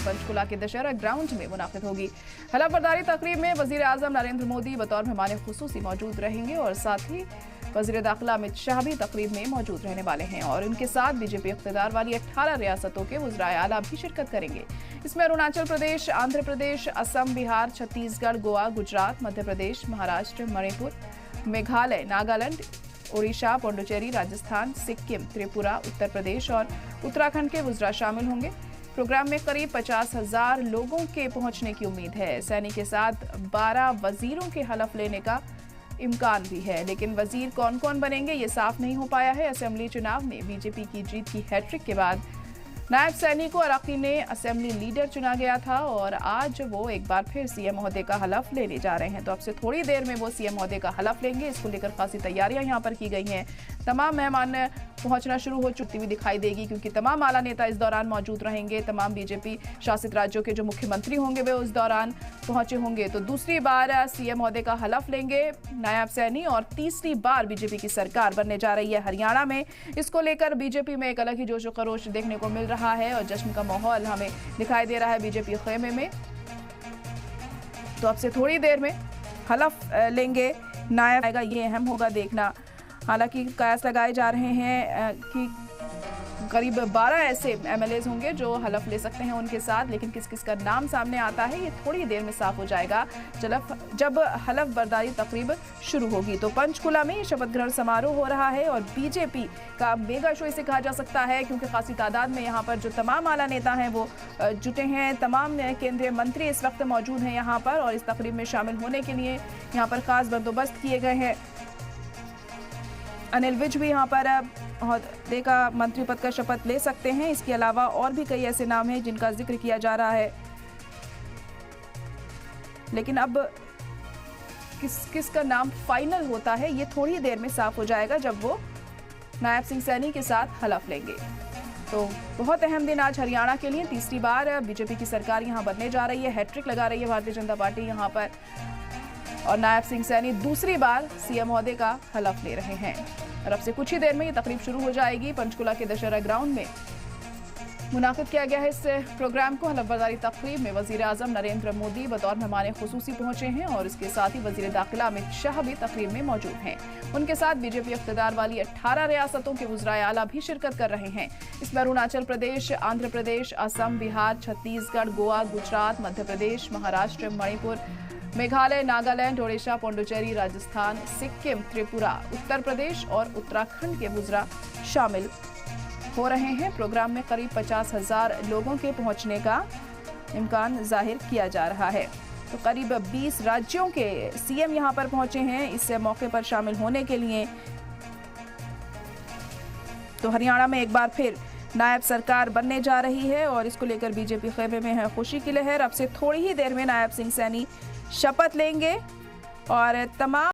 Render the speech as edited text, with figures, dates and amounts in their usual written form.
पंचकुला के दशहरा ग्राउंड में मुनाकिद होगी। हलफ बर्दारी तकरीब में वजीर आजम नरेंद्र मोदी बतौर मेहमान खुसूसी मौजूद रहेंगे और साथ ही वजीर दाखिला अमित शाह भी तकरीब में मौजूद रहने वाले हैं और उनके साथ बीजेपी इख्तियार वाली 18 रियासतों के वज़राए आला भी शिरकत करेंगे। इसमें अरुणाचल प्रदेश, आंध्र प्रदेश, असम, बिहार, छत्तीसगढ़, गोवा, गुजरात, मध्य प्रदेश, महाराष्ट्र, मणिपुर, मेघालय, नागालैंड, ओडिशा, पुडुचेरी, राजस्थान, सिक्किम, त्रिपुरा, उत्तर प्रदेश और उत्तराखंड के वज़रा शामिल होंगे। प्रोग्राम में करीब 50,000 लोगों के पहुंचने की उम्मीद है। सैनी के साथ 12 वजीरों के हलफ लेने का इम्कान भी है, लेकिन वजीर कौन कौन बनेंगे ये साफ नहीं हो पाया है। असेंबली चुनाव में बीजेपी की जीत की हैट्रिक के बाद नायब सैनी को अराकी ने असेंबली लीडर चुना गया था और आज वो एक बार फिर सीएम महोदय का हलफ लेने जा रहे हैं। तो अब से थोड़ी देर में वो सीएम महोदय का हलफ लेंगे। इसको लेकर खासी तैयारियां यहां पर की गई हैं। तमाम मेहमान पहुंचना शुरू हो चुकी हुई दिखाई देगी, क्योंकि तमाम आला नेता इस दौरान मौजूद रहेंगे। तमाम बीजेपी शासित राज्यों के जो मुख्यमंत्री होंगे वे उस दौरान पहुंचे होंगे। तो दूसरी बार सीएम महोदय का हलफ लेंगे नायब सैनी और तीसरी बार बीजेपी की सरकार बनने जा रही है हरियाणा में। इसको लेकर बीजेपी में एक अलग ही जोश खरोश देखने को मिल रहा है और जश्न का माहौल हमें दिखाई दे रहा है बीजेपी खेमे में। तो अब से थोड़ी देर में हलफ लेंगे नायब आएगा, ये अहम होगा देखना। हालांकि कयास लगाए जा रहे हैं कि करीब 12 ऐसे एमएलएज होंगे जो हलफ ले सकते हैं उनके साथ, लेकिन किस किस का नाम सामने आता है ये थोड़ी देर में साफ हो जाएगा जब हलफ बर्दारी तकरीब शुरू होगी। तो पंचकुला में शपथ ग्रहण समारोह हो रहा है और बीजेपी का मेगा शो इसे कहा जा सकता है, क्योंकि खासी तादाद में यहाँ पर जो तमाम आला नेता हैं वो जुटे हैं। तमाम केंद्रीय मंत्री इस वक्त मौजूद हैं यहाँ पर और इस तकरीब में शामिल होने के लिए यहाँ पर खास बंदोबस्त किए गए हैं। अनिल विज भी यहाँ पर ओहदे का मंत्री पद का शपथ ले सकते हैं। इसके अलावा और भी कई ऐसे नाम हैं जिनका जिक्र किया जा रहा है, लेकिन अब किस का नाम फाइनल होता है ये थोड़ी देर में साफ हो जाएगा जब वो नायब सिंह सैनी के साथ हलफ लेंगे। तो बहुत अहम दिन आज हरियाणा के लिए। तीसरी बार बीजेपी की सरकार यहाँ बनने जा रही है, हैट्रिक लगा रही है भारतीय जनता पार्टी यहाँ पर, और नायब सिंह सैनी दूसरी बार सीएम महोदय का हलफ ले रहे हैं। और अब से कुछ ही देर में ये तकरीब शुरू हो जाएगी। पंचकुला के दशहरा ग्राउंड में मुनाकिद किया गया है इस प्रोग्राम को। हलफ बर्दारी तकरीब में वजीर आजम नरेंद्र मोदी बतौर मेहमान खुसूसी पहुंचे हैं और इसके साथ ही वजीर दाखिला अमित शाह भी तकरीब में मौजूद हैं। उनके साथ बीजेपी इख्तियार वाली 18 रियासतों के वज़राए आला भी शिरकत कर रहे हैं। इसमें अरुणाचल प्रदेश, आंध्र प्रदेश, असम, बिहार, छत्तीसगढ़, गोवा, गुजरात, मध्य प्रदेश, महाराष्ट्र, मणिपुर, मेघालय, नागालैंड, ओडिशा, पुडुचेरी, राजस्थान, सिक्किम, त्रिपुरा, उत्तर प्रदेश और उत्तराखंड के वज़रा शामिल हो रहे हैं। प्रोग्राम में करीब 50,000 लोगों के पहुंचने का इम्कान जाहिर किया जा रहा है। तो करीब 20 राज्यों के सीएम यहां पर पहुंचे हैं इस मौके पर शामिल होने के लिए। तो हरियाणा में एक बार फिर नायब सरकार बनने जा रही है और इसको लेकर बीजेपी खेमे में है खुशी की लहर। अब से थोड़ी ही देर में नायब सिंह सैनी शपथ लेंगे और तमाम